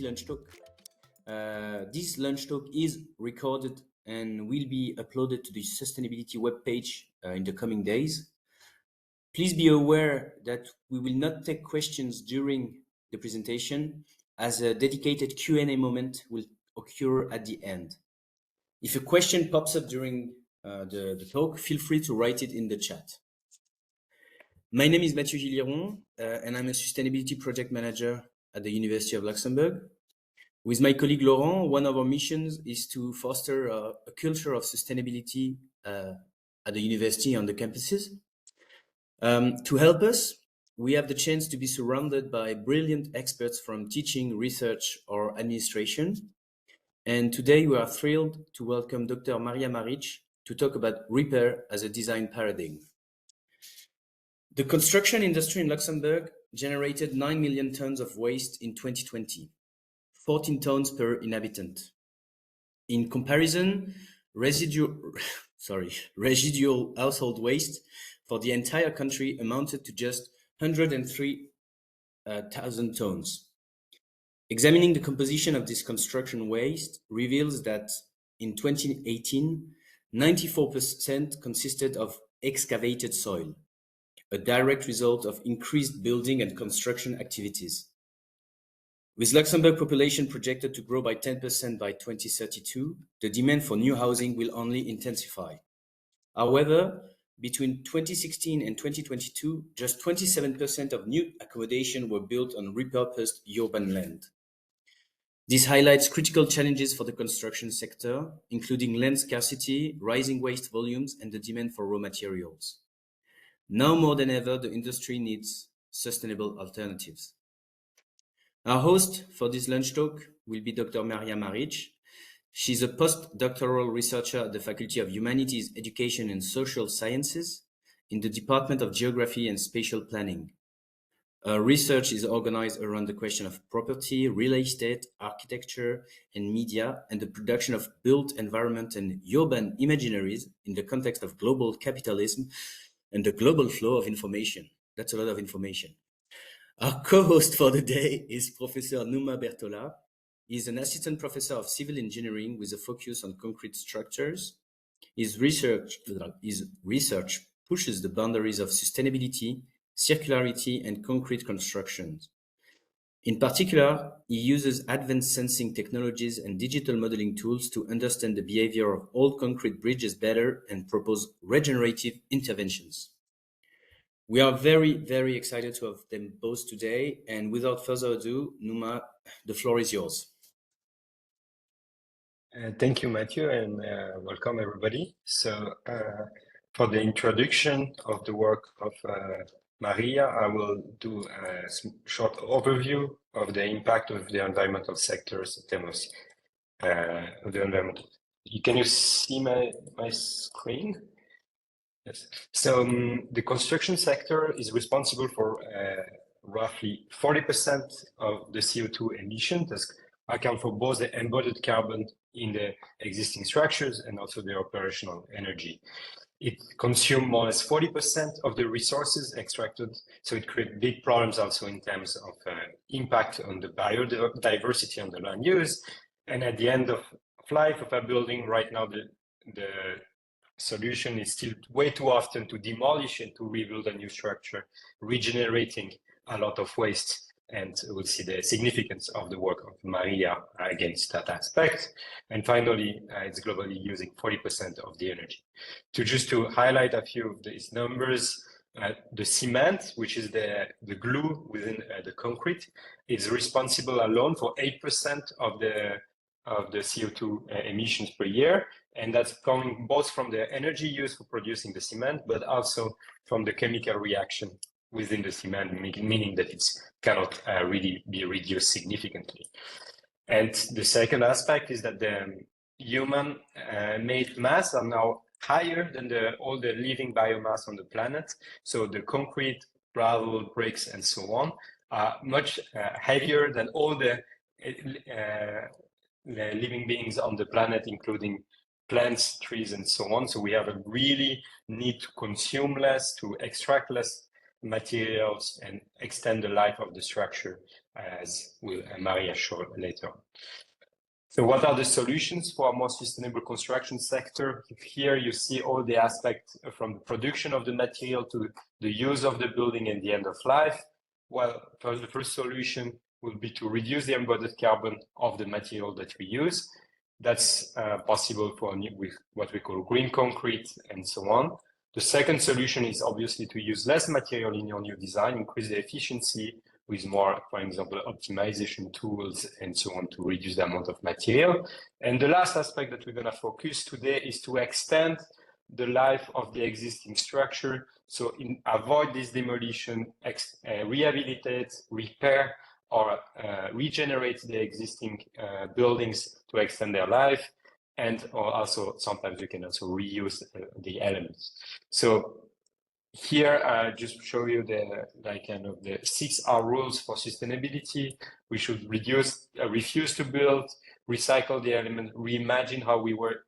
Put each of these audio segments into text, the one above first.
Sustainability Lunchtalk. This Lunchtalk is recorded and will be uploaded to the sustainability webpage in the coming days. Please be aware that we will not take questions during the presentation, as a dedicated Q&A moment will occur at the end. If a question pops up during the talk, feel free to write it in the chat. My name is Julian, and I'm a Sustainability Project Manager at the University of Luxembourg. With my colleague Laurent, one of our missions is to foster a culture of sustainability at the university on the campuses. To help us, we have the chance to be surrounded by brilliant experts from teaching, research, or administration. And today we are thrilled to welcome Dr. Marija Maric to talk about repair as a design paradigm. The construction industry in Luxembourg generated 9 million tons of waste in 2020, 14 tons per inhabitant. In comparison, residual household waste for the entire country amounted to just 103,000 tons. Examining the composition of this construction waste reveals that in 2018, 94% consisted of excavated soil, a direct result of increased building and construction activities. With Luxembourg population projected to grow by 10% by 2032, the demand for new housing will only intensify. However, between 2016 and 2022, just 27% of new accommodation were built on repurposed urban land. This highlights critical challenges for the construction sector, including land scarcity, rising waste volumes, and the demand for raw materials. Now more than ever, the industry needs sustainable alternatives. Our host for this lunch talk will be Dr. Marija Maric. She's a postdoctoral researcher at the Faculty of Humanities, Education and Social Sciences in the Department of Geography and Spatial Planning. Her research is organized around the question of property, real estate, architecture, and media, and the production of built environment and urban imaginaries in the context of global capitalism and the global flow of information. That's a lot of information. Our co-host for the day is Professor Numa Bertola. He's an assistant professor of civil engineering with a focus on concrete structures. His research pushes the boundaries of sustainability, circularity, and concrete constructions. In particular, he uses advanced sensing technologies and digital modeling tools to understand the behavior of old concrete bridges better and propose regenerative interventions. We are very, very excited to have them both today. And without further ado, Numa, the floor is yours. Thank you, Matthew, and welcome everybody. So for the introduction of the work of Marija, I will do a short overview of the impact of the environmental sectors in terms of the environment. Can you see my screen? Yes. So the construction sector is responsible for roughly 40% of the CO2 emissions, that account for both the embodied carbon in the existing structures and also the operational energy. It consumes more or less 40% of the resources extracted, so it creates big problems also in terms of impact on the biodiversity on the land use. And at the end of life of a building, right now the solution is still way too often to demolish and to rebuild a new structure, regenerating a lot of waste. And we'll see the significance of the work of Marija against that aspect. And finally, it's globally using 40% of the energy. To highlight a few of these numbers, the cement, which is the glue within the concrete, is responsible alone for 8% of the CO2 emissions per year. And that's coming both from the energy used for producing the cement, but also from the chemical reaction within the cement, meaning that it cannot really be reduced significantly. And the second aspect is that the human-made mass are now higher than all the living biomass on the planet. So the concrete, gravel, bricks, and so on are much heavier than all the living beings on the planet, including plants, trees, and so on. So we have a really need to consume less, to extract less materials and extend the life of the structure as will Marić show later on. So what are the solutions for a more sustainable construction sector? Here you see all the aspects from the production of the material to the use of the building and the end of life. Well, the first solution will be to reduce the embodied carbon of the material that we use. That's possible with what we call green concrete and so on. The second solution is obviously to use less material in your new design, increase the efficiency with more, for example, optimization tools and so on to reduce the amount of material. And the last aspect that we're going to focus today is to extend the life of the existing structure. So avoid this demolition, rehabilitate, repair, or regenerate the existing buildings to extend their life. And also sometimes you can also reuse the elements. So here, just show you the the 6R rules for sustainability. We should refuse to build, recycle the element, reimagine how we work,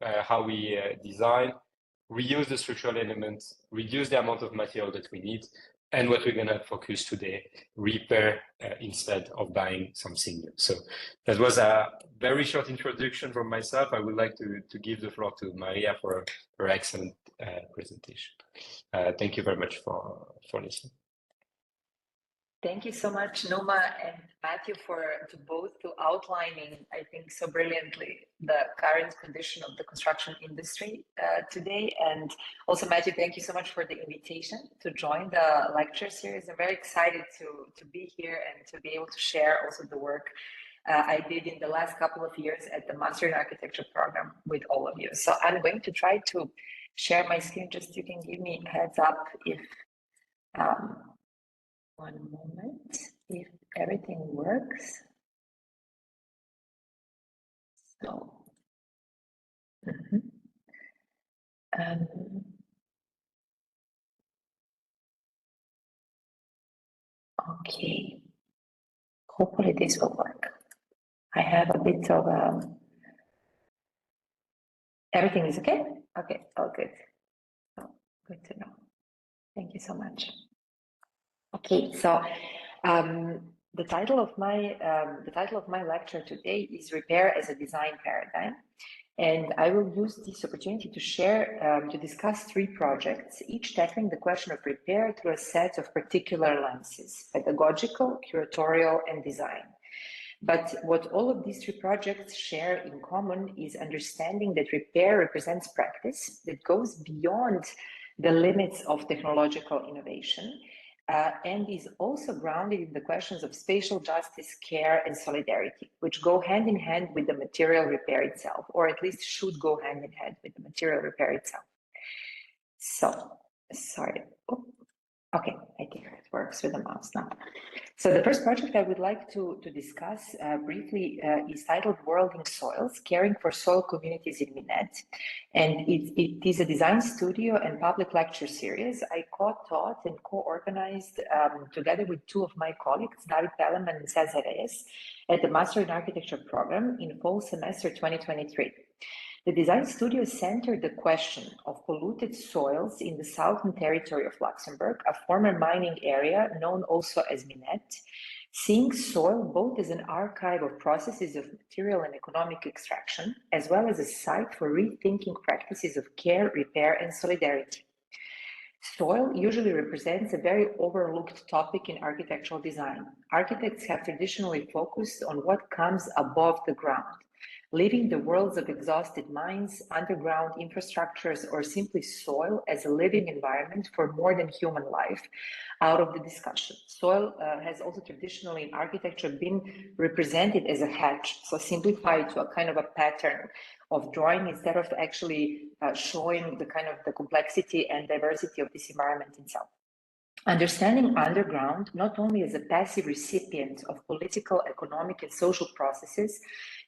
how we design, reuse the structural elements, reduce the amount of material that we need, and what we're going to focus today, repair instead of buying something new. So that was a very short introduction from myself. I would like to give the floor to Marić for her excellent presentation. Thank you very much for listening. Thank you so much, Numa and Matthew, for both outlining, I think, so brilliantly the current condition of the construction industry today. And also, Matthew, thank you so much for the invitation to join the lecture series. I'm very excited to be here and to be able to share also the work I did in the last couple of years at the Master in Architecture program with all of you. So I'm going to try to share my screen. Just you can give me a heads up if one moment, if everything works. So, okay, hopefully this will work. I have a bit of, everything is okay? Okay, all good. Oh, good to know. Thank you so much. Okay, so the title of my lecture today is Repair as a Design Paradigm, and I will use this opportunity to share to discuss 3 projects, each tackling the question of repair through a set of particular lenses: pedagogical, curatorial, and design. But what all of these 3 projects share in common is understanding that repair represents practice that goes beyond the limits of technological innovation. And is also grounded in the questions of spatial justice, care, and solidarity, which go hand in hand with the material repair itself, or at least should go hand in hand with the material repair itself. So, sorry. Oh, okay, I think it works with the mouse now. So the first project I would like to discuss briefly is titled Worlding Soils, Caring for Soil Communities in Minet. And it is a design studio and public lecture series I co-taught and co-organized together with 2 of my colleagues, David Pelleman and Cesar Reyes, at the Master in Architecture program in fall semester 2023. The design studio centered the question of polluted soils in the southern territory of Luxembourg, a former mining area known also as Minet, seeing soil both as an archive of processes of material and economic extraction, as well as a site for rethinking practices of care, repair, and solidarity. Soil usually represents a very overlooked topic in architectural design. Architects have traditionally focused on what comes above the ground, leaving the worlds of exhausted mines, underground infrastructures, or simply soil as a living environment for more than human life out of the discussion. Soil has also traditionally in architecture been represented as a hatch, so simplified to a kind of a pattern of drawing instead of actually showing the kind of the complexity and diversity of this environment itself. Understanding underground not only as a passive recipient of political, economic, and social processes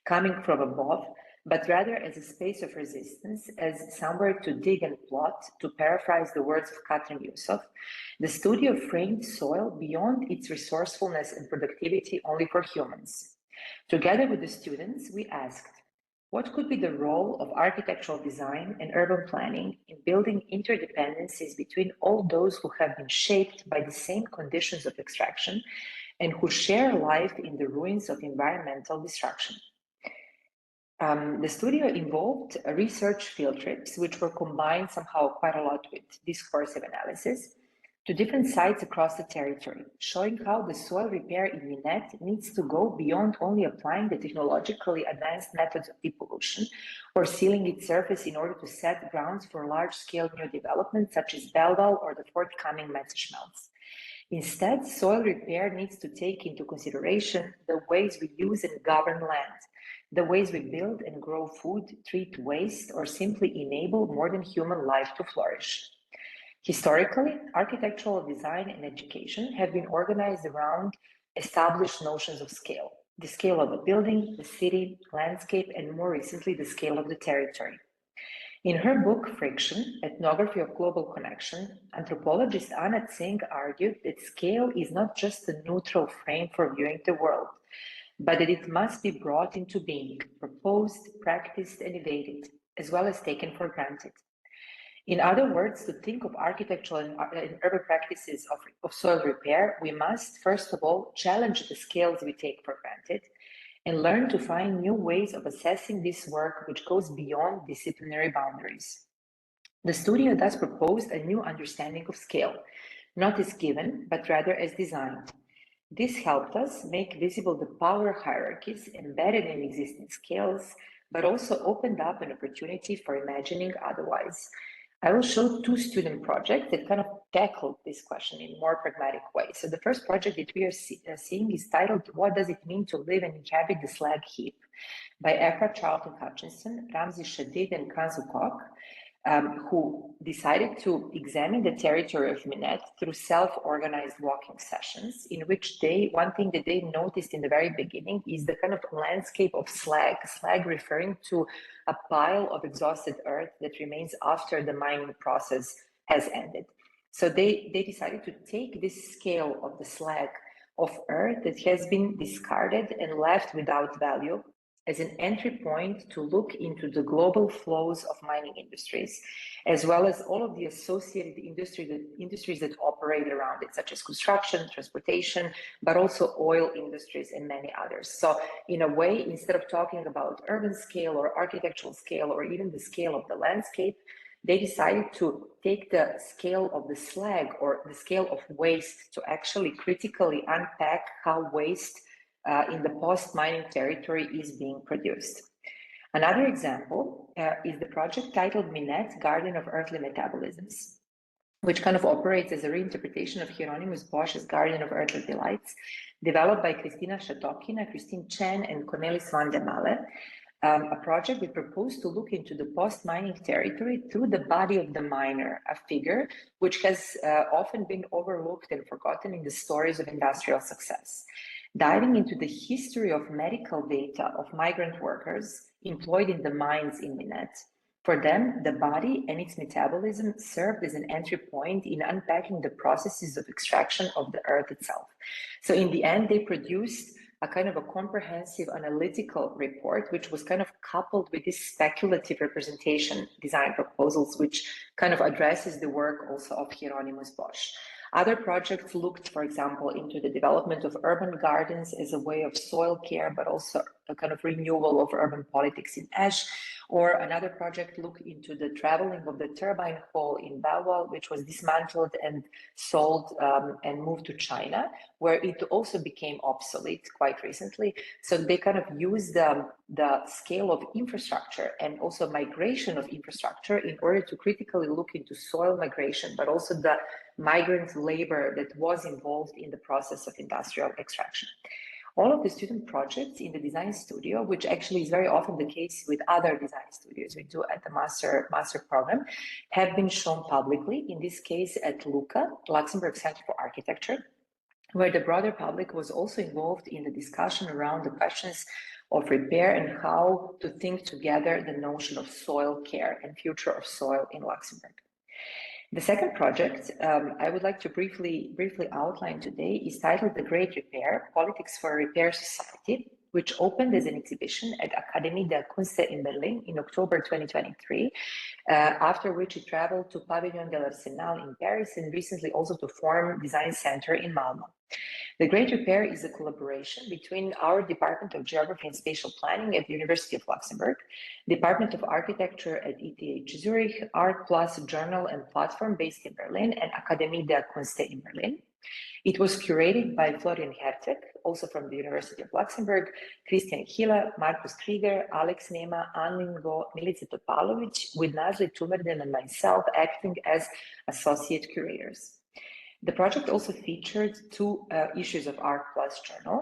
coming from above, but rather as a space of resistance, as somewhere to dig and plot, to paraphrase the words of Katrin Yusuf, the studio framed soil beyond its resourcefulness and productivity only for humans. Together with the students, we asked, what could be the role of architectural design and urban planning in building interdependencies between all those who have been shaped by the same conditions of extraction and who share life in the ruins of environmental destruction. The studio involved research field trips, which were combined somehow quite a lot with discursive analysis, to different sites across the territory, showing how the soil repair in Minette needs to go beyond only applying the technologically advanced methods of depollution or sealing its surface in order to set grounds for large-scale new developments such as Belval or the forthcoming Messerschmelz. Instead, soil repair needs to take into consideration the ways we use and govern land, the ways we build and grow food, treat waste, or simply enable more than human life to flourish. Historically, architectural design and education have been organized around established notions of scale, the scale of a building, the city, landscape, and more recently, the scale of the territory. In her book, Friction, Ethnography of Global Connection, anthropologist Anna Tsing argued that scale is not just a neutral frame for viewing the world, but that it must be brought into being, proposed, practiced, and evaded, as well as taken for granted. In other words, to think of architectural and urban practices of soil repair, we must, first of all, challenge the scales we take for granted and learn to find new ways of assessing this work which goes beyond disciplinary boundaries. The studio thus proposed a new understanding of scale, not as given, but rather as designed. This helped us make visible the power hierarchies embedded in existing scales, but also opened up an opportunity for imagining otherwise. I will show two student projects that kind of tackled this question in more pragmatic way. So the first project that we are seeing is titled, What Does It Mean to Live and Inhabit the Slag Heap? By Eka Charlton Hutchinson, Ramzi Shadid, and Kanzu Kok, who decided to examine the territory of Minette through self-organized walking sessions, in which one thing that they noticed in the very beginning is the kind of landscape of slag referring to a pile of exhausted earth that remains after the mining process has ended. So they decided to take this scale of the slag of earth that has been discarded and left without value as an entry point to look into the global flows of mining industries, as well as all of the associated industries that operate around it, such as construction, transportation, but also oil industries and many others. So in a way, instead of talking about urban scale or architectural scale or even the scale of the landscape, they decided to take the scale of the slag or the scale of waste to actually critically unpack how waste in the post-mining territory is being produced. Another example is the project titled Minette, Garden of Earthly Metabolisms, which kind of operates as a reinterpretation of Hieronymus Bosch's Garden of Earthly Delights, developed by Kristina Shatokina, Christine Chen, and Cornelis van der Male, a project that proposed to look into the post-mining territory through the body of the miner, a figure which has often been overlooked and forgotten in the stories of industrial success. Diving into the history of medical data of migrant workers employed in the mines in Minette. For them, the body and its metabolism served as an entry point in unpacking the processes of extraction of the earth itself. So in the end, they produced a kind of a comprehensive analytical report, which was kind of coupled with this speculative representation design proposals, which kind of addresses the work also of Hieronymus Bosch. Other projects looked, for example, into the development of urban gardens as a way of soil care, but also a kind of renewal of urban politics in Esch. Or another project looked into the traveling of the turbine hall in Belval, which was dismantled and sold and moved to China, where it also became obsolete quite recently. So they kind of used the scale of infrastructure and also migration of infrastructure in order to critically look into soil migration, but also the migrant labor that was involved in the process of industrial extraction. All of the student projects in the design studio, which actually is very often the case with other design studios we do at the master program, have been shown publicly, in this case at LUCA, Luxembourg Center for Architecture, where the broader public was also involved in the discussion around the questions of repair and how to think together the notion of soil care and future of soil in Luxembourg. The second project I would like to briefly outline today is titled The Great Repair, Politics for a Repair Society which opened as an exhibition at Akademie der Künste in Berlin in October 2023, after which it traveled to Pavillon de l'Arsenal in Paris and recently also to Form Design Center in Malmö. The Great Repair is a collaboration between our Department of Geography and Spatial Planning at the University of Luxembourg, Department of Architecture at ETH Zurich, Art Plus journal and platform based in Berlin, and Akademie der Künste in Berlin. It was curated by Florian Hertweck, also from the University of Luxembourg, Christian Hila, Markus Krieger, Alex Nema, Ann Lingo, Milica Topalovic, with Nazli Tumerden and myself acting as associate curators. The project also featured two issues of Art Plus journal,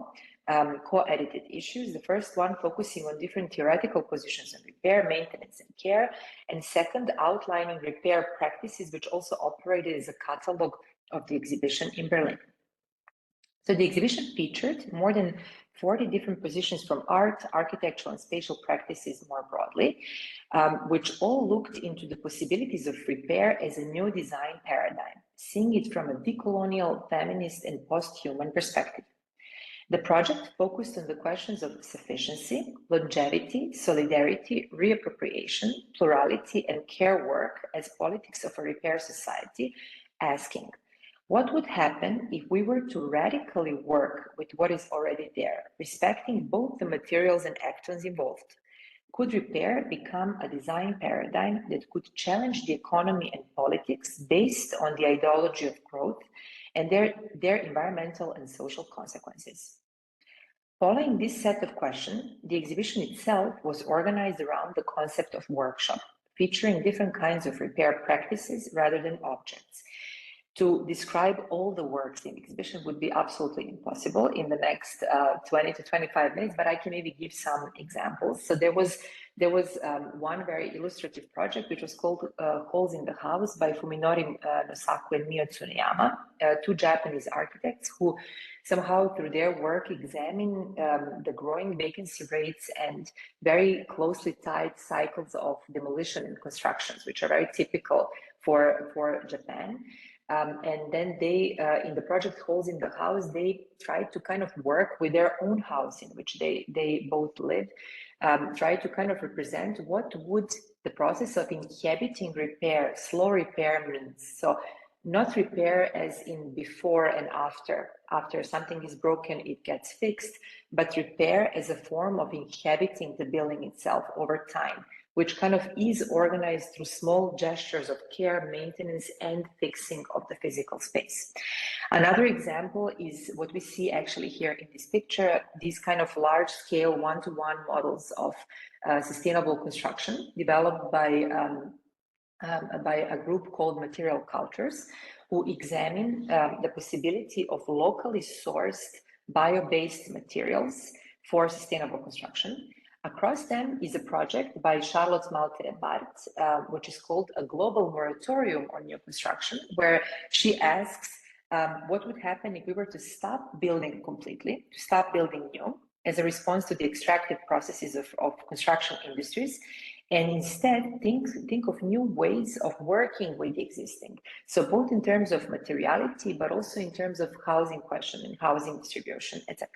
co-edited issues. The first one focusing on different theoretical positions on repair, maintenance, and care, and second outlining repair practices, which also operated as a catalog of the exhibition in Berlin. So the exhibition featured more than 40 different positions from art, architectural, and spatial practices more broadly, which all looked into the possibilities of repair as a new design paradigm, seeing it from a decolonial, feminist, and post-human perspective. The project focused on the questions of sufficiency, longevity, solidarity, reappropriation, plurality, and care work as politics of a repair society, asking, what would happen if we were to radically work with what is already there, respecting both the materials and actions involved? Could repair become a design paradigm that could challenge the economy and politics based on the ideology of growth and their environmental and social consequences? Following this set of questions, the exhibition itself was organized around the concept of workshop, featuring different kinds of repair practices rather than objects. To describe all the works in the exhibition would be absolutely impossible in the next 20 to 25 minutes, but I can maybe give some examples. So there was one very illustrative project which was called Holes in the House by Fuminori Nosaku and Mio Tsuneyama, two Japanese architects who somehow through their work examine the growing vacancy rates and very closely tied cycles of demolition and constructions, which are very typical for Japan. And then they, in the project Holes in the House, they tried to kind of work with their own house in which they both live, try to kind of represent what would the process of inhabiting repair, slow repair means. So not repair as in before and after. After something is broken, it gets fixed, but repair as a form of inhabiting the building itself over time, which kind of is organized through small gestures of care, maintenance, and fixing of the physical space. Another example is what we see actually here in this picture, these kind of large-scale one-to-one models of sustainable construction developed by a group called Material Cultures, who examine the possibility of locally sourced bio-based materials for sustainable construction. Across them is a project by Charlotte Maltere-Barth, which is called A Global Moratorium on New Construction, where she asks what would happen if we were to stop building completely, to stop building new, as a response to the extractive processes of construction industries, and instead think of new ways of working with the existing. So both in terms of materiality, but also in terms of housing question and housing distribution, etc.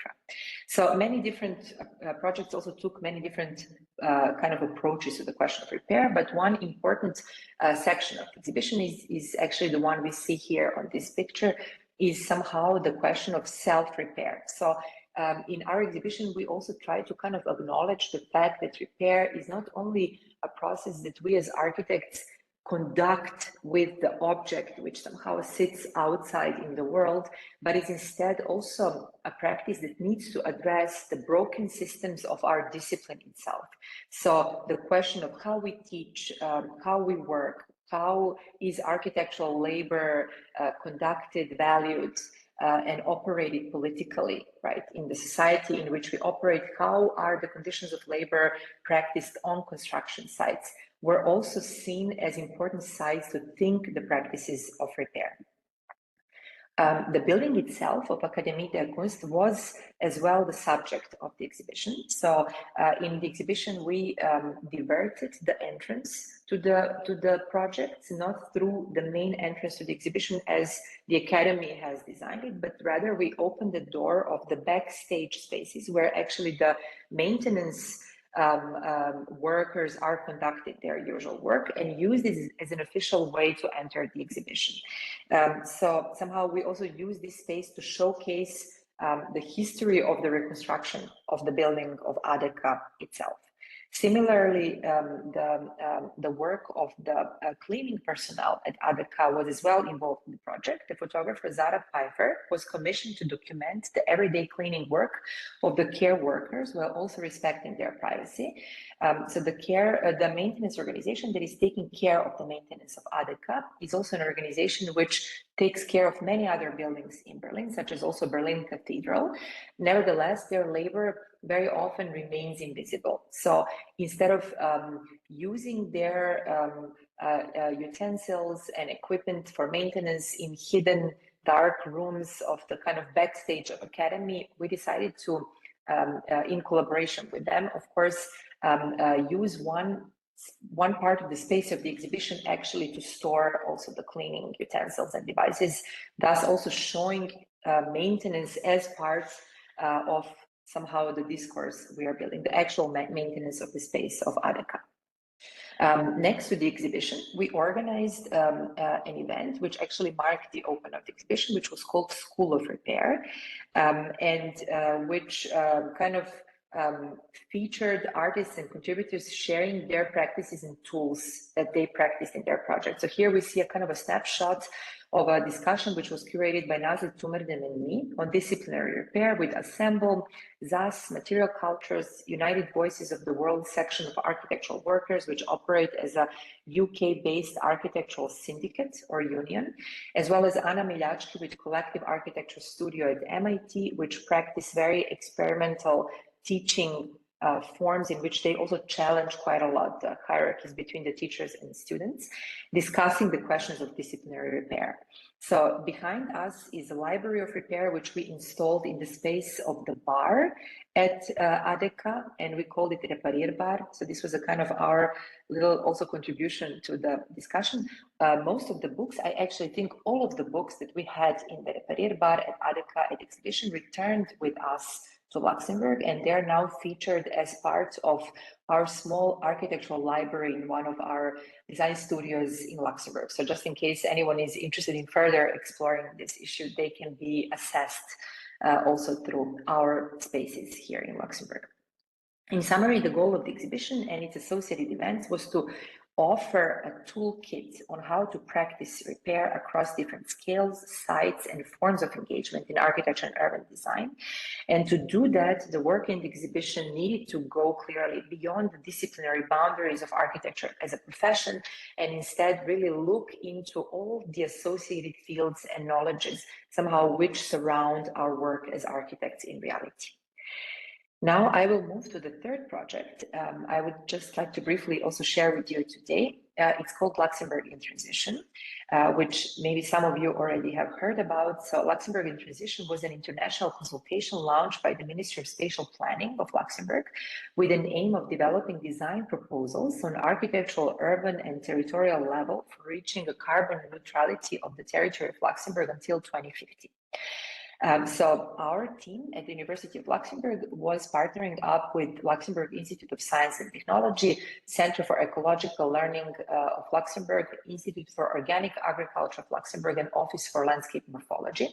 So many different projects also took many different kind of approaches to the question of repair, but one important section of the exhibition is actually the one we see here on this picture, is somehow the question of self-repair. So in our exhibition, we also try to kind of acknowledge the fact that repair is not only a process that we as architects conduct with the object which somehow sits outside in the world, but is instead also a practice that needs to address the broken systems of our discipline itself. So the question of how we teach, how we work, how is architectural labor conducted, valued, and operated politically, right? In the society in which we operate, how are the conditions of labor practiced on construction sites? Were also seen as important sites to think the practices of repair. The building itself of Akademie der Kunst was as well the subject of the exhibition. So in the exhibition, we diverted the entrance to the project, not through the main entrance to the exhibition as the Academy has designed it, but rather we opened the door of the backstage spaces where actually the maintenance workers are conducting their usual work and use this as an official way to enter the exhibition. So somehow we also use this space to showcase the history of the reconstruction of the building of ADK itself. Similarly, the work of the cleaning personnel at ADK was as well involved in the project. The photographer Zara Pfeiffer was commissioned to document the everyday cleaning work of the care workers while also respecting their privacy. So the maintenance organization that is taking care of the maintenance of ADK is also an organization which takes care of many other buildings in Berlin, such as also Berlin Cathedral. Nevertheless, their labor very often remains invisible. So instead of using their utensils and equipment for maintenance in hidden dark rooms of the kind of backstage of Academy, we decided to, in collaboration with them, of course, use one part of the space of the exhibition actually to store also the cleaning utensils and devices, thus also showing maintenance as part of somehow the discourse we are building, the actual maintenance of the space of ADK. Next to the exhibition, we organized an event which actually marked the open of the exhibition, which was called School of Repair, and which kind of featured artists and contributors sharing their practices and tools that they practiced in their project. So here we see a kind of a snapshot of a discussion which was curated by Nazli Tumerdem and me on disciplinary repair with Assemble, ZAS, Material Cultures, United Voices of the World section of architectural workers, which operate as a UK-based architectural syndicate or union, as well as Anna Miljački with Collective Architecture Studio at MIT, which practice very experimental teaching forms in which they also challenge quite a lot the hierarchies between the teachers and students, discussing the questions of disciplinary repair. So behind us is a library of repair, which we installed in the space of the bar at ADK, and we called it Reparir Bar. So this was a kind of our little also contribution to the discussion. Most of the books, I actually think all of the books that we had in the Reparir Bar at ADK at exhibition returned with us to Luxembourg, and they're now featured as part of our small architectural library in one of our design studios in Luxembourg. So just in case anyone is interested in further exploring this issue, they can be assessed also through our spaces here in Luxembourg. In summary, the goal of the exhibition and its associated events was to offer a toolkit on how to practice repair across different scales, sites, and forms of engagement in architecture and urban design. And to do that, the work in the exhibition needed to go clearly beyond the disciplinary boundaries of architecture as a profession, and instead really look into all the associated fields and knowledges somehow which surround our work as architects in reality. Now I will move to the third project. I would just like to briefly also share with you today. It's called Luxembourg in Transition, which maybe some of you already have heard about. So Luxembourg in Transition was an international consultation launched by the Ministry of Spatial Planning of Luxembourg with an aim of developing design proposals on architectural, urban and territorial level for reaching a carbon neutrality of the territory of Luxembourg until 2050. So our team at the University of Luxembourg was partnering up with Luxembourg Institute of Science and Technology, Center for Ecological Learning of Luxembourg, Institute for Organic Agriculture of Luxembourg, and Office for Landscape Morphology.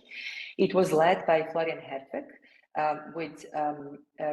It was led by Florian Hertweck with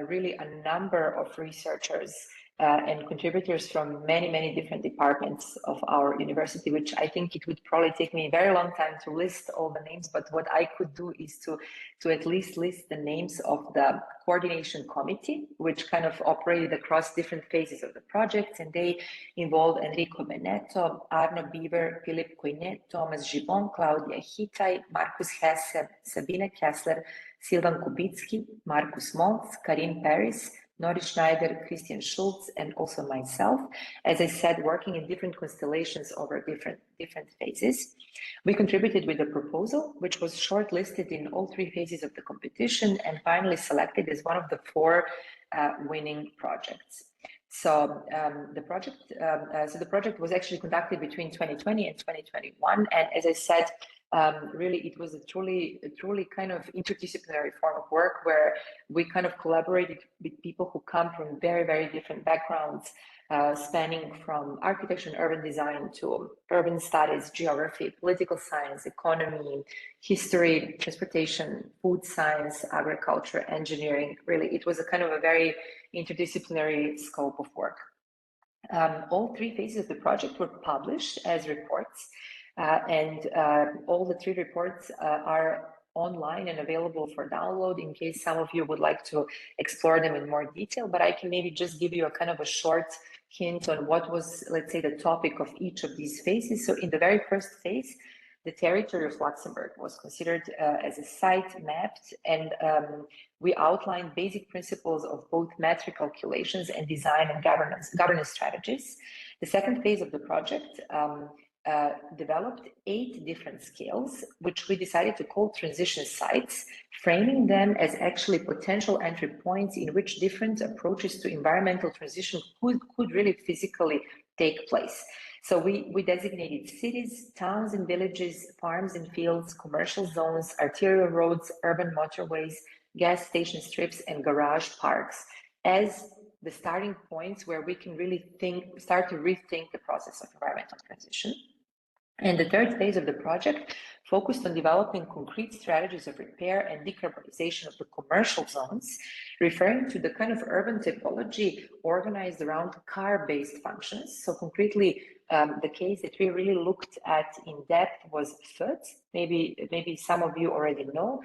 really a number of researchers and contributors from many different departments of our university, which I think it would probably take me a very long time to list all the names, but what I could do is to at least list the names of the coordination committee, which kind of operated across different phases of the project, and they involved Enrico Benetto, Arno Bieber, Philippe Coinet, Thomas Gibon, Claudia Hitai, Markus Hesse, Sabine Kessler, Silvan Kubicki, Markus Montz, Karin Paris, Nori Schneider, Christian Schulz, and also myself, as I said, working in different constellations over different phases. We contributed with a proposal, which was shortlisted in all 3 phases of the competition and finally selected as one of the 4 winning projects. So the project was actually conducted between 2020 and 2021, and as I said, really it was a truly kind of interdisciplinary form of work where we kind of collaborated with people who come from very, very different backgrounds, spanning from architecture and urban design to urban studies, geography, political science, economy, history, transportation, food science, agriculture, engineering. Really, it was a kind of a very interdisciplinary scope of work. All 3 phases of the project were published as reports, and all the 3 reports are online and available for download in case some of you would like to explore them in more detail, but I can maybe just give you a kind of a short hint on what was, let's say, the topic of each of these phases. So in the very first phase, the territory of Luxembourg was considered as a site mapped, and we outlined basic principles of both metric calculations and design and governance strategies. The second phase of the project developed 8 different scales, which we decided to call transition sites, framing them as actually potential entry points in which different approaches to environmental transition could really physically take place. So we designated cities, towns and villages, farms and fields, commercial zones, arterial roads, urban motorways, gas station strips, and garage parks as the starting points where we can really start to rethink the process of environmental transition. And the third phase of the project focused on developing concrete strategies of repair and decarbonization of the commercial zones, referring to the kind of urban typology organized around car-based functions. So concretely, the case that we really looked at in depth was FHTS, maybe some of you already know,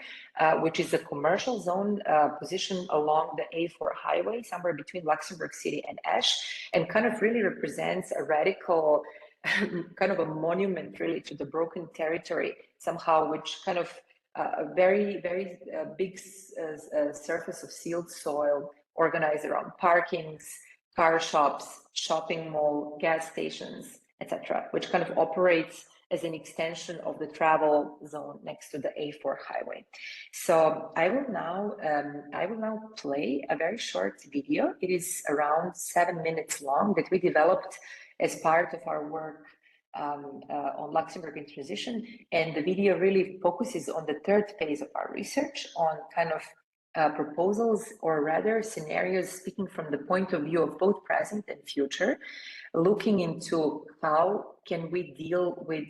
which is a commercial zone positioned along the A4 highway, somewhere between Luxembourg City and Esch, and kind of really represents a radical kind of a monument really to the broken territory somehow, which kind of a very, very big surface of sealed soil organized around parkings, car shops, shopping mall, gas stations, etc., which kind of operates as an extension of the travel zone next to the A4 highway. So I will now play a very short video. It is around 7 minutes long that we developed as part of our work on Luxembourg in transition. And the video really focuses on the third phase of our research on kind of proposals, or rather scenarios speaking from the point of view of both present and future, looking into how can we deal with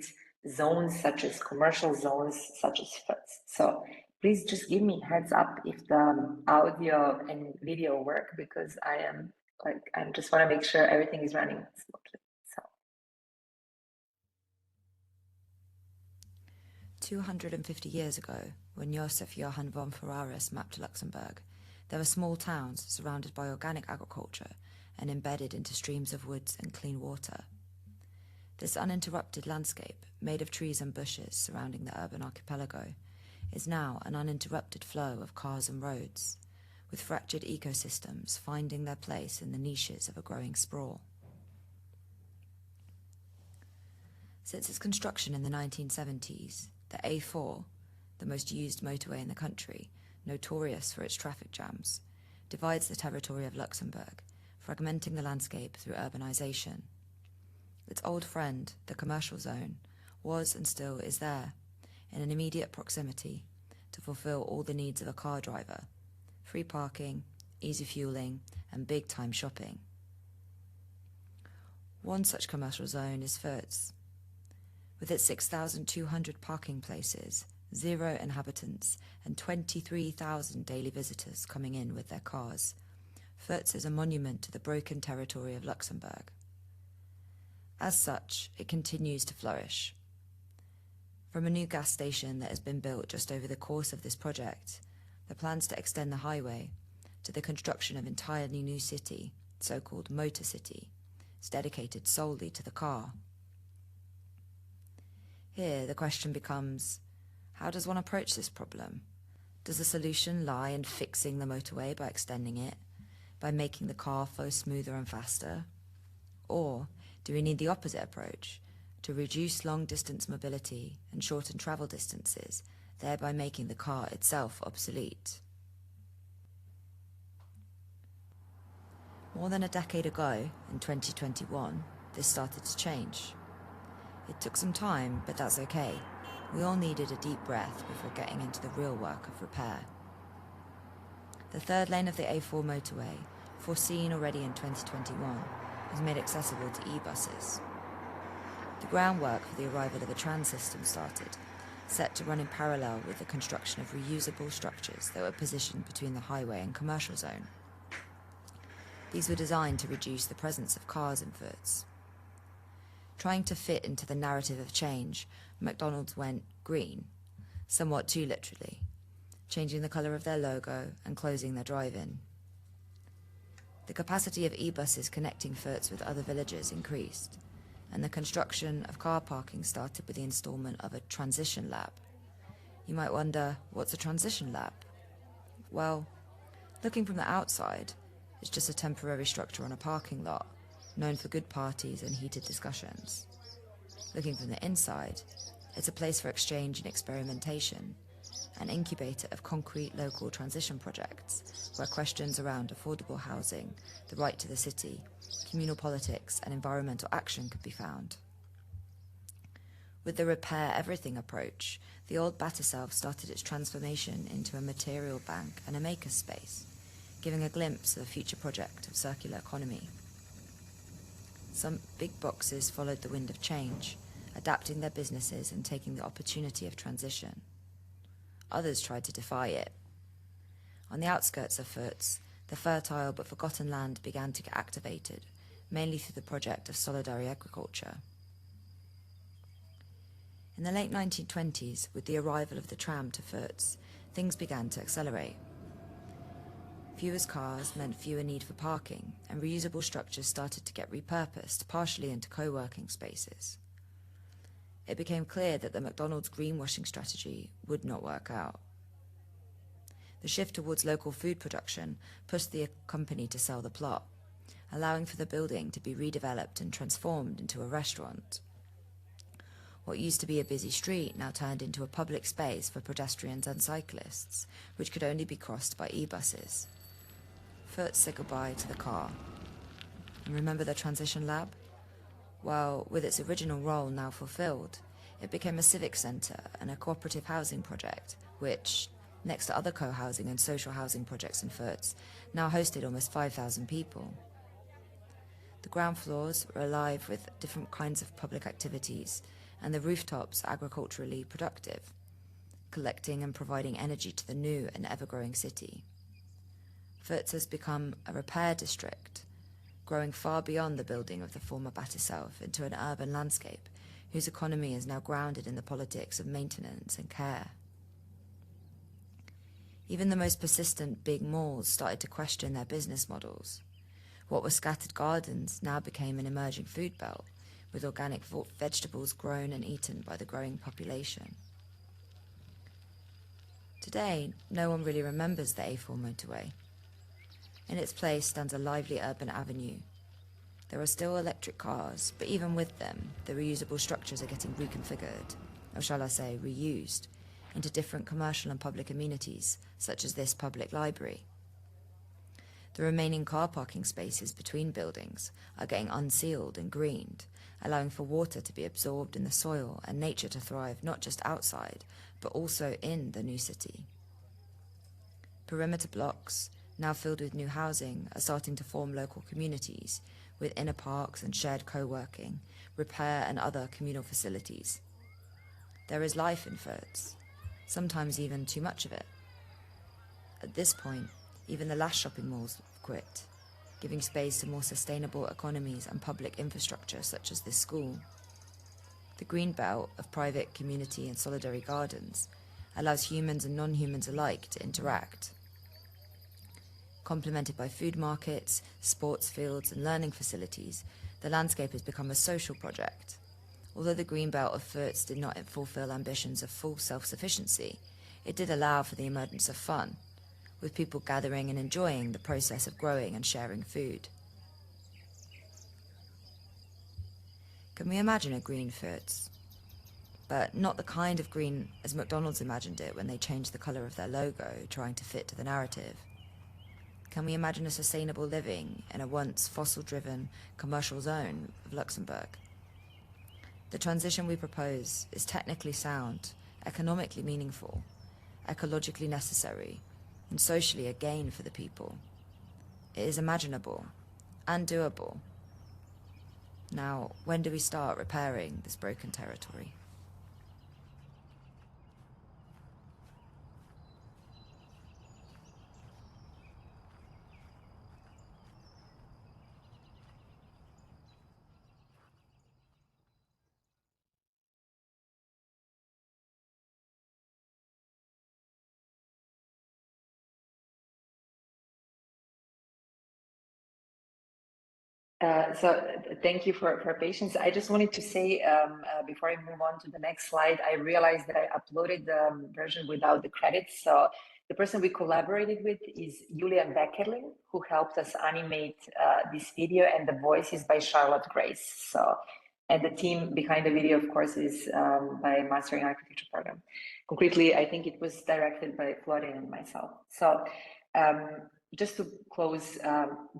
zones such as commercial zones, such as FHTS. So please just give me heads up if the audio and video work, because I just want to make sure everything is running smoothly. So 250 years ago, when Joseph Johann von Ferraris mapped Luxembourg, there were small towns surrounded by organic agriculture and embedded into streams of woods and clean water. This uninterrupted landscape, made of trees and bushes surrounding the urban archipelago, is now an uninterrupted flow of cars and roads, with fractured ecosystems finding their place in the niches of a growing sprawl. Since its construction in the 1970s, the A4, the most used motorway in the country, notorious for its traffic jams, divides the territory of Luxembourg, fragmenting the landscape through urbanisation. Its old friend, the commercial zone, was and still is there, in an immediate proximity, to fulfil all the needs of a car driver: free parking, easy fueling, and big-time shopping. One such commercial zone is FHTS. With its 6,200 parking places, 0 inhabitants, and 23,000 daily visitors coming in with their cars, FHTS is a monument to the broken territory of Luxembourg. As such, it continues to flourish. From a new gas station that has been built just over the course of this project, the plans to extend the highway, to the construction of an entirely new city, so-called Motor City, is dedicated solely to the car. Here, the question becomes, how does one approach this problem? Does the solution lie in fixing the motorway by extending it, by making the car flow smoother and faster? Or do we need the opposite approach, to reduce long-distance mobility and shorten travel distances, thereby making the car itself obsolete? More than a decade ago, in 2021, this started to change. It took some time, but that's okay. We all needed a deep breath before getting into the real work of repair. The third lane of the A4 motorway, foreseen already in 2021, was made accessible to e-buses. The groundwork for the arrival of the tram system started, set to run in parallel with the construction of reusable structures that were positioned between the highway and commercial zone. These were designed to reduce the presence of cars in Fürth. Trying to fit into the narrative of change, McDonald's went green, somewhat too literally, changing the colour of their logo and closing their drive-in. The capacity of e-buses connecting Fürth with other villages increased, and the construction of car parking started with the instalment of a transition lab. You might wonder, what's a transition lab? Well, looking from the outside, it's just a temporary structure on a parking lot, known for good parties and heated discussions. Looking from the inside, it's a place for exchange and experimentation, an incubator of concrete local transition projects, where questions around affordable housing, the right to the city, communal politics and environmental action could be found. With the repair everything approach, the old Batterself started its transformation into a material bank and a maker space, giving a glimpse of a future project of circular economy. Some big boxes followed the wind of change, adapting their businesses and taking the opportunity of transition. Others tried to defy it. On the outskirts of Fürth, the fertile but forgotten land began to get activated, mainly through the project of solidary agriculture. In the late 1920s, with the arrival of the tram to Fürth, things began to accelerate. Fewer cars meant fewer need for parking, and reusable structures started to get repurposed, partially into co-working spaces. It became clear that the McDonald's greenwashing strategy would not work out. The shift towards local food production pushed the company to sell the plot, allowing for the building to be redeveloped and transformed into a restaurant. What used to be a busy street now turned into a public space for pedestrians and cyclists, which could only be crossed by e-buses. Fürth said goodbye to the car. And remember the transition lab? Well, with its original role now fulfilled, it became a civic centre and a cooperative housing project, which, next to other co-housing and social housing projects in Fürth, now hosted almost 5,000 people. The ground floors were alive with different kinds of public activities, and the rooftops agriculturally productive, collecting and providing energy to the new and ever-growing city. Fürth has become a repair district, growing far beyond the building of the former Batterself into an urban landscape whose economy is now grounded in the politics of maintenance and care. Even the most persistent big malls started to question their business models. What were scattered gardens now became an emerging food belt, with organic vegetables grown and eaten by the growing population. Today, no one really remembers the A4 motorway. In its place stands a lively urban avenue. There are still electric cars, but even with them, the reusable structures are getting reconfigured, or shall I say reused, into different commercial and public amenities, such as this public library. The remaining car parking spaces between buildings are getting unsealed and greened, allowing for water to be absorbed in the soil and nature to thrive not just outside, but also in the new city. Perimeter blocks, now filled with new housing, are starting to form local communities, with inner parks and shared co-working, repair and other communal facilities. There is life in Fürth, sometimes even too much of it. At this point, even the last shopping malls have quit, giving space to more sustainable economies and public infrastructure such as this school. The green belt of private, community and solidary gardens allows humans and non-humans alike to interact. Complemented by food markets, sports fields and learning facilities, the landscape has become a social project. Although the green belt of Fürth did not fulfill ambitions of full self-sufficiency, it did allow for the emergence of fun, with people gathering and enjoying the process of growing and sharing food. Can we imagine a green Fürth? But not the kind of green as McDonald's imagined it when they changed the colour of their logo, trying to fit to the narrative. Can we imagine a sustainable living in a once fossil-driven commercial zone of Luxembourg? The transition we propose is technically sound, economically meaningful, ecologically necessary, and socially a gain for the people. It is imaginable and doable. Now, when do we start repairing this broken territory? So thank you for patience. I just wanted to say, before I move on to the next slide, I realized that I uploaded the version without the credits. So the person we collaborated with is Julian Wäckerlin, who helped us animate this video, and the voice is by Charlotte Grace. So, and the team behind the video, of course, is by Mastering Architecture program. Concretely, I think it was directed by Florian and myself. So just to close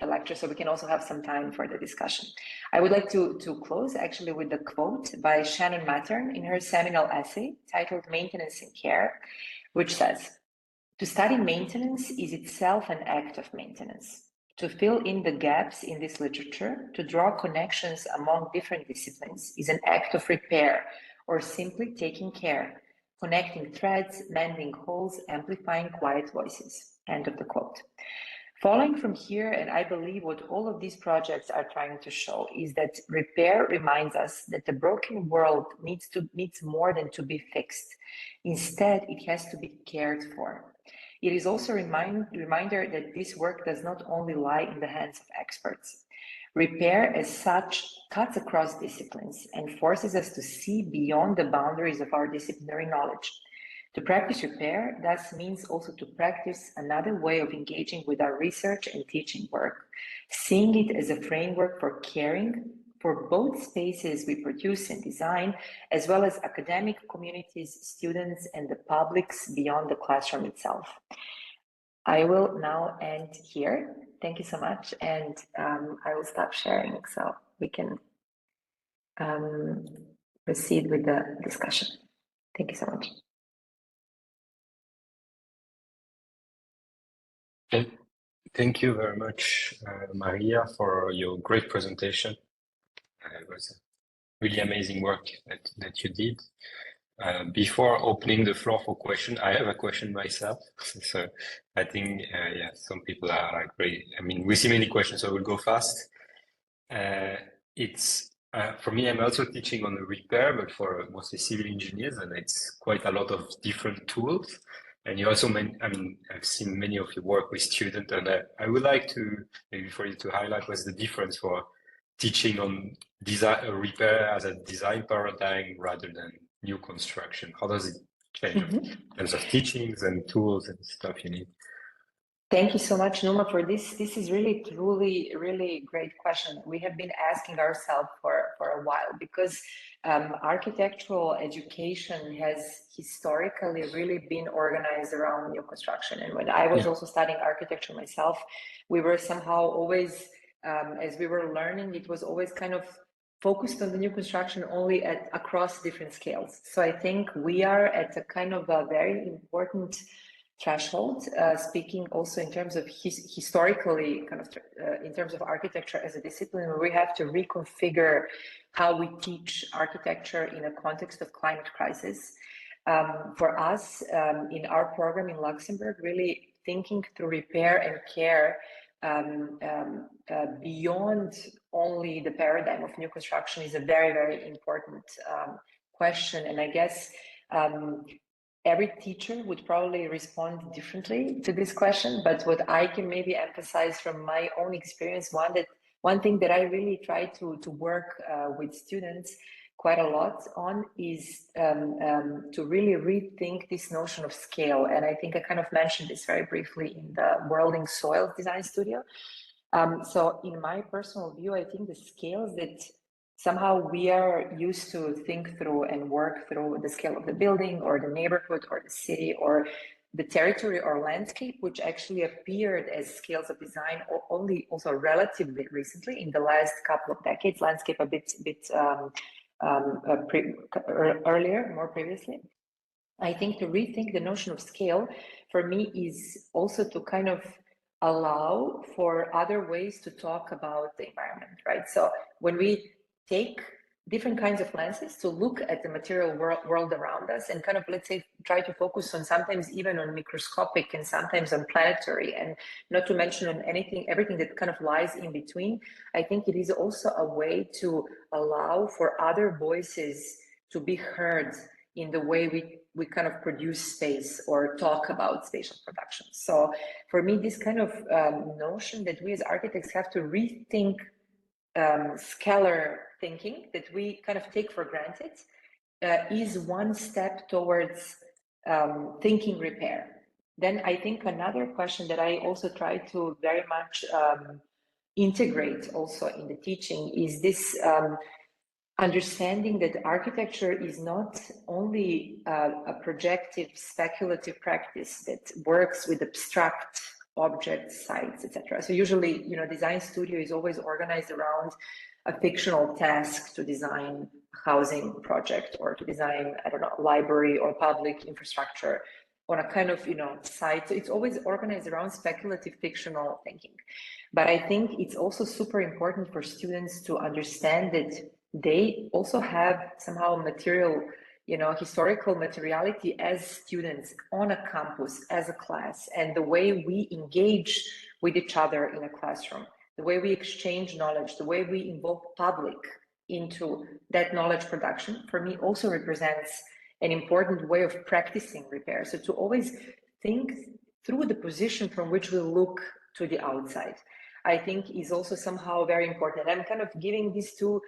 the lecture, so we can also have some time for the discussion. I would like to close actually with the quote by Shannon Mattern in her seminal essay titled Maintenance and Care, which says, "To study maintenance is itself an act of maintenance. To fill in the gaps in this literature, to draw connections among different disciplines is an act of repair, or simply taking care, connecting threads, mending holes, amplifying quiet voices." End of the quote. Following from here, and I believe what all of these projects are trying to show is that repair reminds us that the broken world needs more than to be fixed. Instead, it has to be cared for. It is also a reminder that this work does not only lie in the hands of experts. Repair as such cuts across disciplines and forces us to see beyond the boundaries of our disciplinary knowledge. To practice repair thus means also to practice another way of engaging with our research and teaching work, seeing it as a framework for caring for both spaces we produce and design, as well as academic communities, students, and the publics beyond the classroom itself. I will now end here. Thank you so much, and I will stop sharing so we can proceed with the discussion. Thank you so much. Thank you very much, Marija, for your great presentation. It was really amazing work that you did. Before opening the floor for questions, I have a question myself. So I think, yeah, some people are great. I mean, we see many questions, so we'll go fast. For me, I'm also teaching on the repair, but for mostly civil engineers, and it's quite a lot of different tools. And you also I've seen many of your work with students, and I would like to, maybe for you to highlight what's the difference for teaching on design, repair as a design paradigm rather than new construction. How does it change in terms of teachings and tools and stuff you need? Thank you so much, Numa, for this. This is really great question. We have been asking ourselves for a while, because architectural education has historically really been organized around new construction. And when I was also studying architecture myself, we were somehow always, as we were learning, it was always kind of focused on the new construction only across different scales. So I think we are at a kind of a very important threshold, speaking also in terms of historically, kind of in terms of architecture as a discipline, where we have to reconfigure how we teach architecture in a context of climate crisis. For us, in our program in Luxembourg, really thinking through repair and care beyond only the paradigm of new construction is a very important question. And I guess every teacher would probably respond differently to this question, but what I can maybe emphasize from my own experience, one thing that I really try to work with students quite a lot on is to really rethink this notion of scale. And I think I kind of mentioned this very briefly in the Whirling Soils Design Studio. So in my personal view, I think the scales that somehow we are used to think through and work through, the scale of the building or the neighborhood or the city or the territory or landscape, which actually appeared as scales of design only also relatively recently in the last couple of decades, landscape a bit earlier, more previously. I think to rethink the notion of scale for me is also to kind of allow for other ways to talk about the environment, right? So when we take different kinds of lenses to look at the material world around us and kind of, let's say, try to focus on sometimes even on microscopic and sometimes on planetary, and not to mention on everything that kind of lies in between, I think it is also a way to allow for other voices to be heard in the way we kind of produce space or talk about spatial production. So for me, this kind of notion that we as architects have to rethink scalar thinking that we kind of take for granted is one step towards thinking repair. Then I think another question that I also try to very much integrate also in the teaching is this understanding that architecture is not only a projective, speculative practice that works with abstract objects, sites, etc. So usually, you know, design studio is always organized around a fictional task to design a housing project or to design, I don't know, a library or public infrastructure on a kind of, you know, site. So it's always organized around speculative, fictional thinking. But I think it's also super important for students to understand that they also have somehow material, you know, historical materiality as students on a campus, as a class, and the way we engage with each other in a classroom, the way we exchange knowledge, the way we involve public into that knowledge production, for me also represents an important way of practicing repair. So to always think through the position from which we look to the outside, I think is also somehow very important. I'm kind of giving these two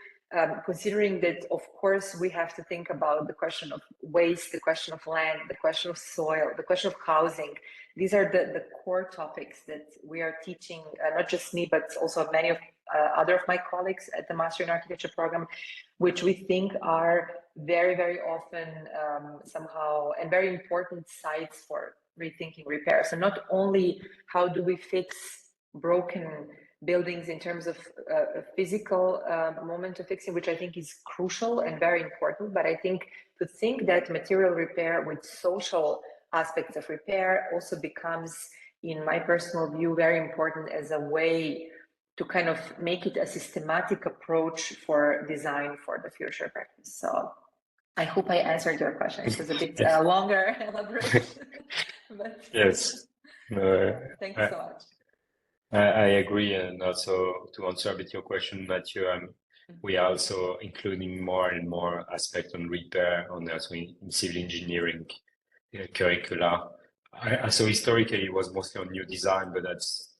considering that, of course, we have to think about the question of waste, the question of land, the question of soil, the question of housing. These are the core topics that we are teaching, not just me, but also many of other of my colleagues at the Master in Architecture program, which we think are very, very often somehow and very important sites for rethinking repair. So not only how do we fix broken buildings in terms of a physical moment of fixing, which I think is crucial and very important, but I think to think that material repair with social aspects of repair also becomes, in my personal view, very important as a way to kind of make it a systematic approach for design for the future practice. So I hope I answered your question. It was a bit longer elaboration. But Yes. thank you so much. I agree, and also to answer a bit your question, Mathieu, we are also including more and more aspects on repair, on also in civil engineering curricula. So historically it was mostly on new design, but that's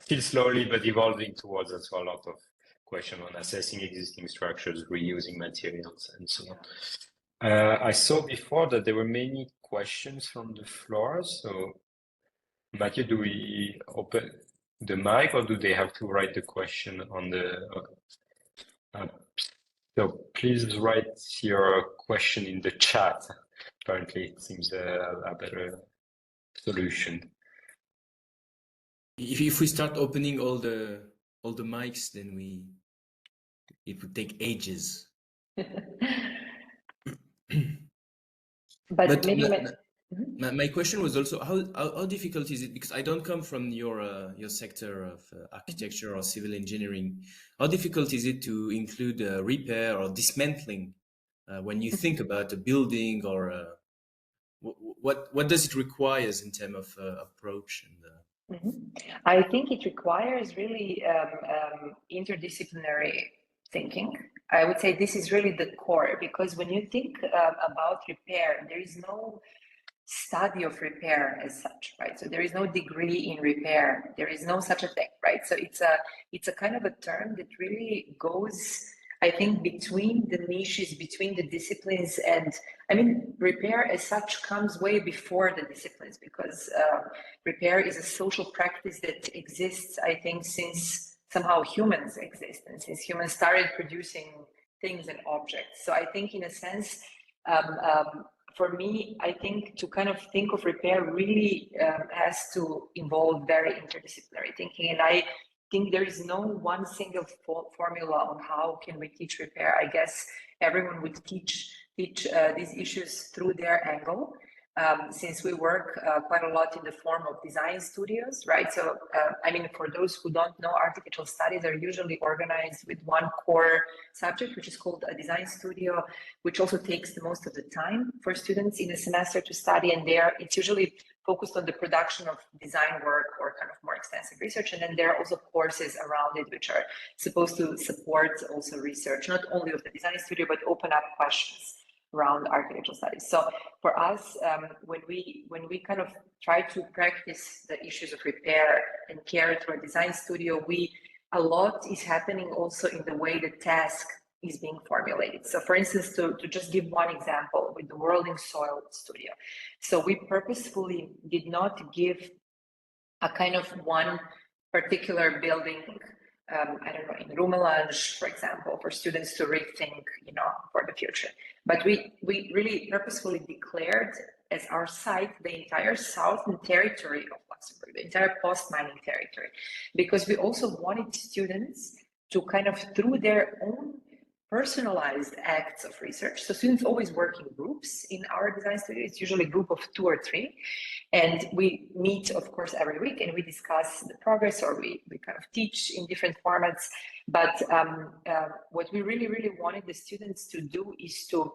still slowly but evolving towards also a lot of question on assessing existing structures, reusing materials, and so on. I saw before that there were many questions from the floor. So Mathieu, do we open the mic, or do they have to write the question on the so please write your question in the chat. Apparently it seems a better solution. If we start opening all the mics, then it would take ages. But maybe my question was also how difficult is it, because I don't come from your sector of architecture or civil engineering. How difficult is it to include repair or dismantling when you think about a building, or what does it require in terms of approach? And I think it requires really interdisciplinary thinking. I would say this is really the core, because when you think about repair, there is no study of repair as such, right? So there is no degree in repair. There is no such a thing, right? So it's a kind of a term that really goes, I think between the niches, between the disciplines, and I mean, repair as such comes way before the disciplines, because repair is a social practice that exists, I think, since somehow humans exist and since humans started producing things and objects. So I think, in a sense, for me, I think to kind of think of repair really has to involve very interdisciplinary thinking. And I think there is no one single formula on how can we teach repair. I guess everyone would teach these issues through their angle. Since we work quite a lot in the form of design studios, right? So, I mean, for those who don't know, architectural studies are usually organized with one core subject, which is called a design studio, which also takes the most of the time for students in a semester to study. And there, it's usually focused on the production of design work or kind of more extensive research. And then there are also courses around it, which are supposed to support also research, not only of the design studio, but open up questions around architectural studies. So for us, when we kind of try to practice the issues of repair and care through a design studio, a lot is happening also in the way the task is being formulated. So for instance, to just give one example with the World in Soil studio. So we purposefully did not give a kind of one particular building, I don't know, in Rumelange, for example, for students to rethink, you know, for the future. But we really purposefully declared as our site the entire southern territory of Luxembourg, the entire post-mining territory, because we also wanted students to kind of, through their own personalized acts of research. So students always work in groups in our design studio. It's usually a group of 2 or 3. And we meet, of course, every week, and we discuss the progress, or we kind of teach in different formats. But what we really, really wanted the students to do is to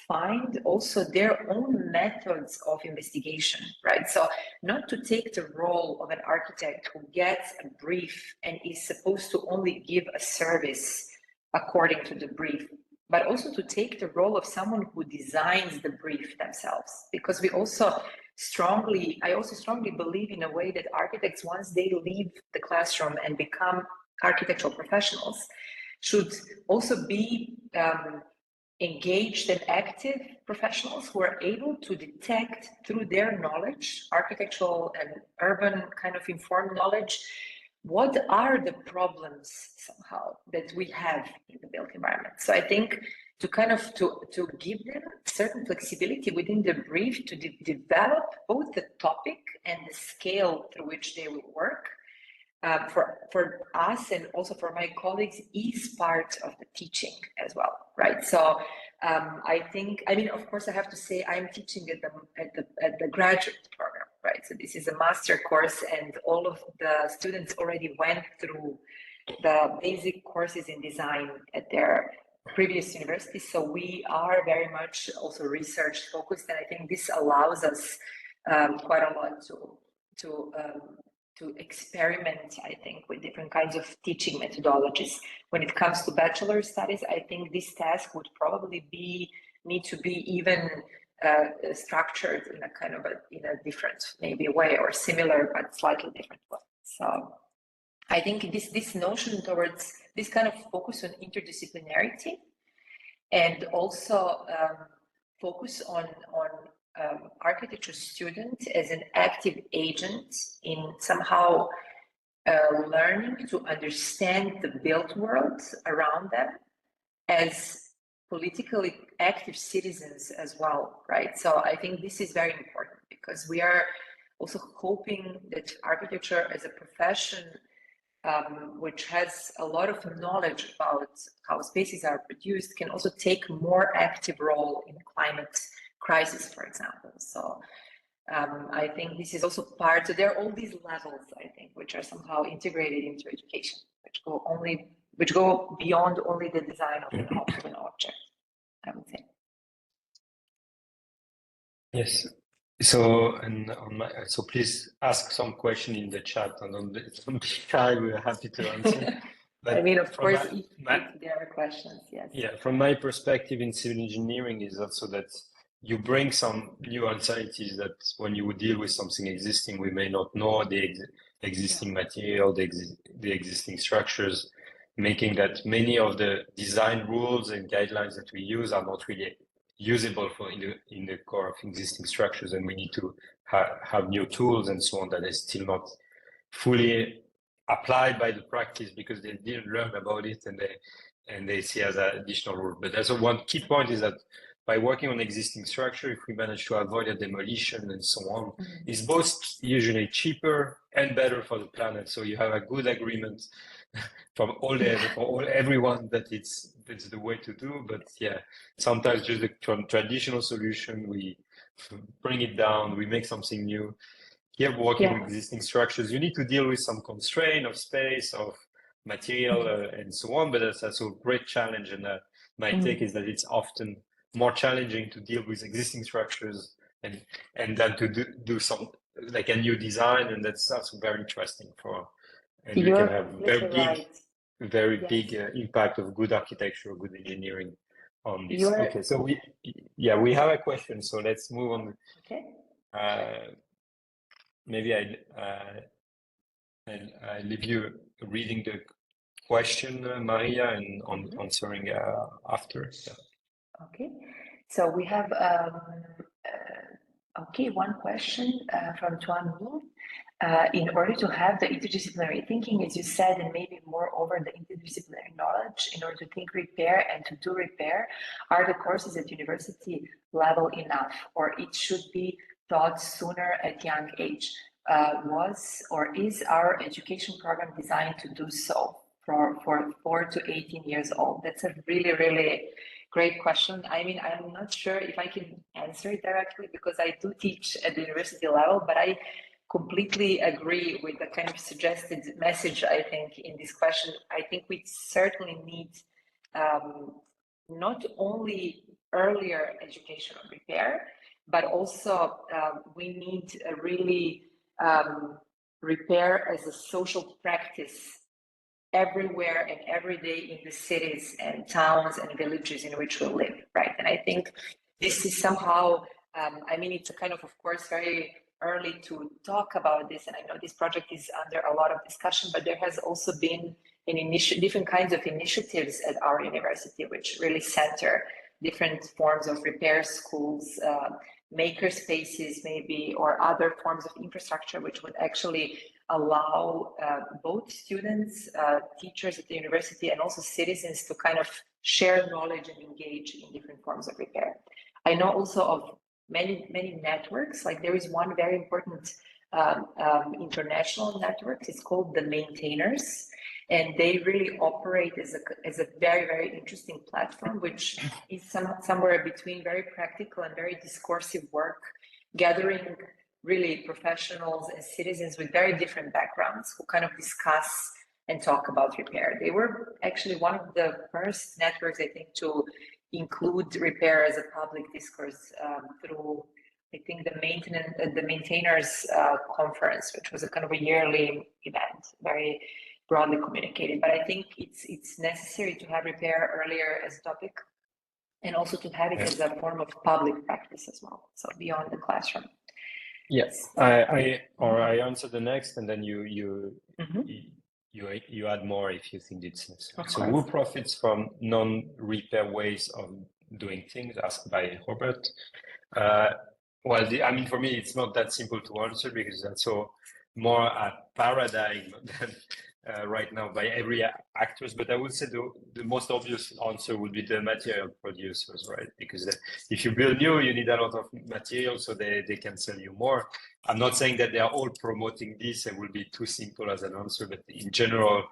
find also their own methods of investigation, right? So not to take the role of an architect who gets a brief and is supposed to only give a service according to the brief, but also to take the role of someone who designs the brief themselves. Because I also strongly believe in a way that architects, once they leave the classroom and become architectural professionals, should also be engaged and active professionals who are able to detect through their knowledge, architectural and urban kind of informed knowledge, what are the problems somehow that we have in the built environment. So I think to kind of to give them certain flexibility within the brief to develop both the topic and the scale through which they will work, for us and also for my colleagues, is part of the teaching as well, right? So I think, I mean, of course, I have to say I'm teaching at the graduate program, right? So this is a master course, and all of the students already went through the basic courses in design at their previous universities. So we are very much also research focused, and I think this allows us quite a lot to experiment, I think, with different kinds of teaching methodologies. When it comes to bachelor studies, I think this task would probably need to be even structured in a kind of in a different maybe way, or similar but slightly different way. So I think this notion towards this kind of focus on interdisciplinarity, and also focus on architecture students as an active agent in somehow learning to understand the built world around them as politically active citizens as well, right? So I think this is very important, because we are also hoping that architecture as a profession, which has a lot of knowledge about how spaces are produced, can also take more active role in climate crisis, for example. So I think this is also part, so there are all these levels, I think, which are somehow integrated into education, which go beyond only the design of an object, I would say. Yes. So, and so please ask some question in the chat, and don't be shy, we're happy to answer. But I mean, of course, if there are questions, yes. Yeah, from my perspective in civil engineering is also that you bring some new anxieties that when you deal with something existing, we may not know the existing material, the existing structures. making that many of the design rules and guidelines that we use are not really usable for in the core of existing structures, and we need to have new tools and so on that are still not fully applied by the practice because they didn't learn about it and they see as an additional rule. But that's one key point, is that by working on existing structure, if we manage to avoid a demolition and so on, it's both usually cheaper and better for the planet. So you have a good agreement from everyone that it's the way to do. But yeah, sometimes just the traditional solution, we bring it down, we make something new. Here, working with existing structures, you need to deal with some constraint of space, of material, and so on. But that's also a great challenge. And my take is that it's often more challenging to deal with existing structures and then to do some like a new design, and that's also very interesting and you can have very big impact of good architecture, good engineering on this. Okay, so we have a question, so let's move on. Okay. Maybe I leave you reading the question, Marija, and answering after. Yeah. Okay, so we have one question from Tuan Wu. In order to have the interdisciplinary thinking, as you said, and maybe moreover the interdisciplinary knowledge, in order to think repair and to do repair, are the courses at university level enough, or it should be taught sooner at young age? Was or is our education program designed to do so for 4 to 18 years old? That's a really, really great question. I mean, I'm not sure if I can answer it directly because I do teach at the university level, but I completely agree with the kind of suggested message, I think, in this question. I think we certainly need not only earlier education on repair, but also we need a really repair as a social practice everywhere and every day in the cities and towns and villages in which we live, right? And I think this is somehow, I mean, it's a kind of course, very early to talk about this, and I know this project is under a lot of discussion, but there has also been different kinds of initiatives at our university which really center different forms of repair schools, maker spaces maybe, or other forms of infrastructure which would actually allow both students, teachers at the university, and also citizens to kind of share knowledge and engage in different forms of repair. I know also of many networks, like there is one very important international network, it's called the Maintainers, and they really operate as a very, very interesting platform, which is somewhere between very practical and very discursive work, gathering really professionals and citizens with very different backgrounds who kind of discuss and talk about repair. They were actually one of the first networks, I think, to include repair as a public discourse through, I think, the Maintainers conference, which was a kind of a yearly event, very broadly communicated. But I think it's necessary to have repair earlier as a topic, and also to have it as a form of public practice as well, so beyond the classroom. Yes, I answer the next, and then you add more if you think it's necessary. So who profits from non-repair ways of doing things? Asked by Robert. Well, I mean, for me, it's not that simple to answer because that's more a paradigm than right now by every actors. But I would say the most obvious answer would be the material producers, right? Because if you build new, you need a lot of material so they can sell you more. I'm not saying that they are all promoting this. It will be too simple as an answer, but in general,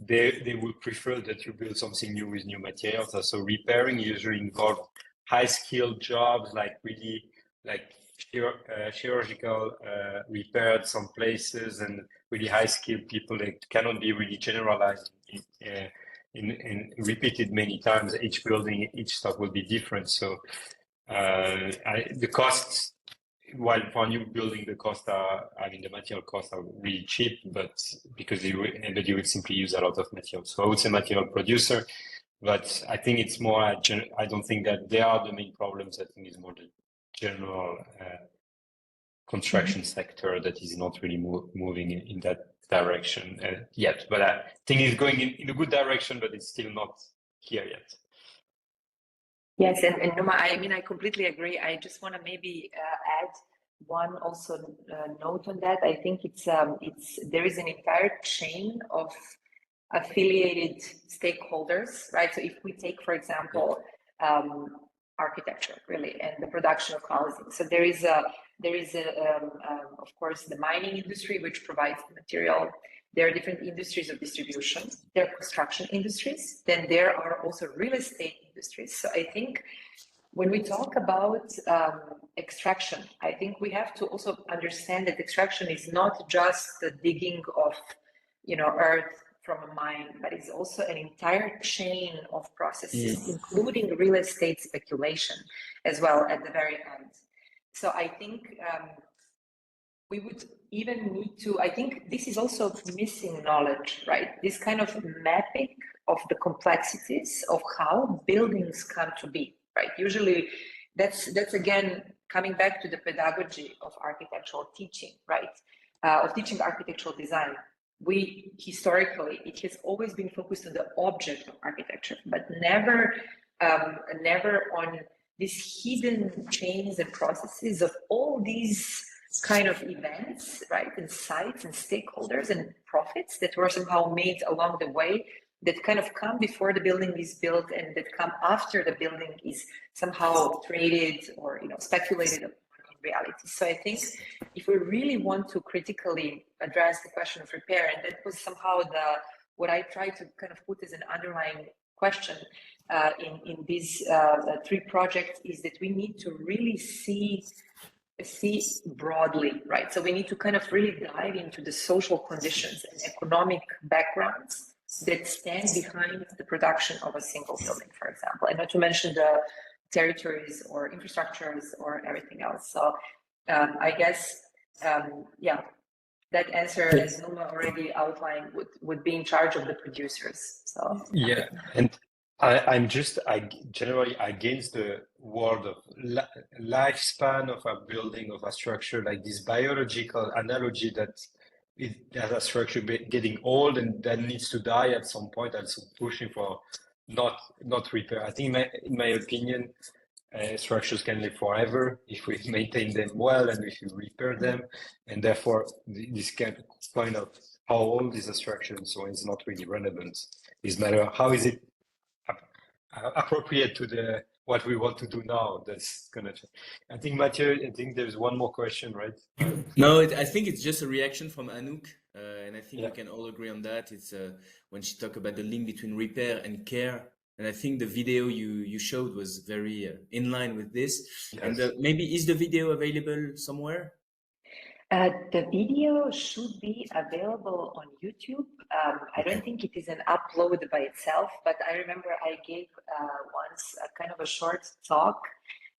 they would prefer that you build something new with new materials. So repairing usually involves high-skilled jobs, like really like chirurgical repair at some places, and really high-skilled people that cannot be really generalized and repeated many times. Each building, each stuff will be different. So the costs, while for new building, the costs are, I mean, the material costs are really cheap, but because you would simply use a lot of material. So I would say material producer, but I think it's more, I don't think that they are the main problems. I think it's more the general construction sector that is not really moving in that direction yet, but I think it's going in a good direction, but it's still not here yet. Yes, and Numa, I mean, I completely agree. I just want to maybe add one also note on that. I think it's there is an entire chain of affiliated stakeholders, right? So if we take, for example, architecture, really, and the production of housing. So there is of course, the mining industry, which provides the material. There are different industries of distribution. There are construction industries. Then there are also real estate industries. So I think when we talk about extraction, I think we have to also understand that extraction is not just the digging of, earth from a mine, but it's also an entire chain of processes, including real estate speculation as well at the very end. So I think we would even need to, I think this is also missing knowledge, right? This kind of mapping of the complexities of how buildings come to be, right? Usually that's again, coming back to the pedagogy of architectural teaching, right? Of teaching architectural design. We historically, it has always been focused on the object of architecture, but never on these hidden chains and processes of all these kind of events, right, and sites and stakeholders and profits that were somehow made along the way, that kind of come before the building is built and that come after the building is somehow traded or speculated upon in reality. So I think if we really want to critically address the question of repair, and that was somehow what I tried to kind of put as an underlying question in these three projects, is that we need to really see broadly, right? So we need to kind of really dive into the social conditions and economic backgrounds that stand behind the production of a single building, for example, and not to mention the territories or infrastructures or everything else. So I guess, that answer, as Numa already outlined, would be in charge of the producers. So yeah, and I'm generally against the word of lifespan of a building, of a structure, like this biological analogy that it has a structure getting old and then needs to die at some point, and so pushing for not repair. I think in my opinion, structures can live forever if we maintain them well and if you repair them, and therefore this kind of how old is a structure and so on is not really relevant. It's matter how is it appropriate to what we want to do now. That's gonna change. I think Mathieu, I think there's one more question, right? No, I think it's just a reaction from Anouk, and I think we can all agree on that. It's when she talked about the link between repair and care, and I think the video you showed was very in line with this. Yes. And maybe is the video available somewhere? The video should be available on YouTube. I don't think it is an upload by itself, but I remember I gave once a kind of a short talk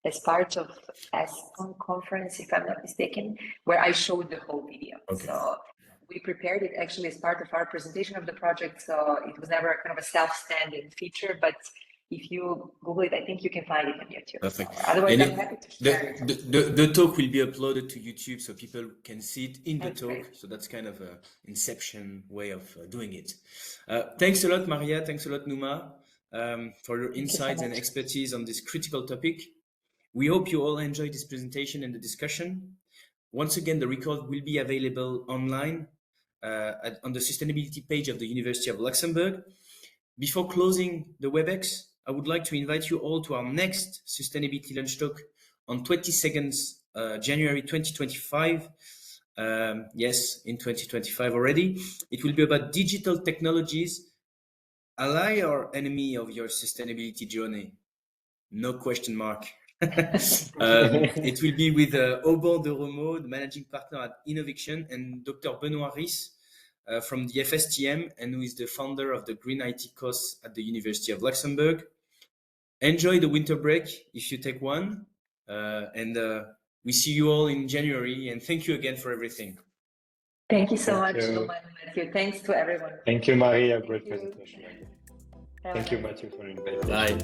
as part of ASCON conference, if I'm not mistaken, where I showed the whole video. Okay. So we prepared it actually as part of our presentation of the project. So it was never a kind of a self-standing feature, but if you Google it, I think you can find it on YouTube. Perfect. So otherwise, I'm happy to share it. The talk will be uploaded to YouTube so people can see it in the talk. Great. So that's kind of an inception way of doing it. Thanks a lot, Marija. Thanks a lot, Numa, for your insights and expertise on this critical topic. We hope you all enjoyed this presentation and the discussion. Once again, the record will be available online on the sustainability page of the University of Luxembourg. Before closing the WebEx, I would like to invite you all to our next Sustainability Lunchtalk on 22nd January 2025. Yes, in 2025 already. It will be about digital technologies, ally or enemy of your sustainability journey? No question mark. It will be with Aubin de Romo, the managing partner at Innovation, and Dr. Benoît Ries from the FSTM, and who is the founder of the Green IT course at the University of Luxembourg. Enjoy the winter break if you take one, and we see you all in January, and thank you again for everything. Thank you so much, Numa and Mathieu. Thanks to everyone. Thank you, Marija. Great presentation. Thank you, Mathieu, for inviting. Bye.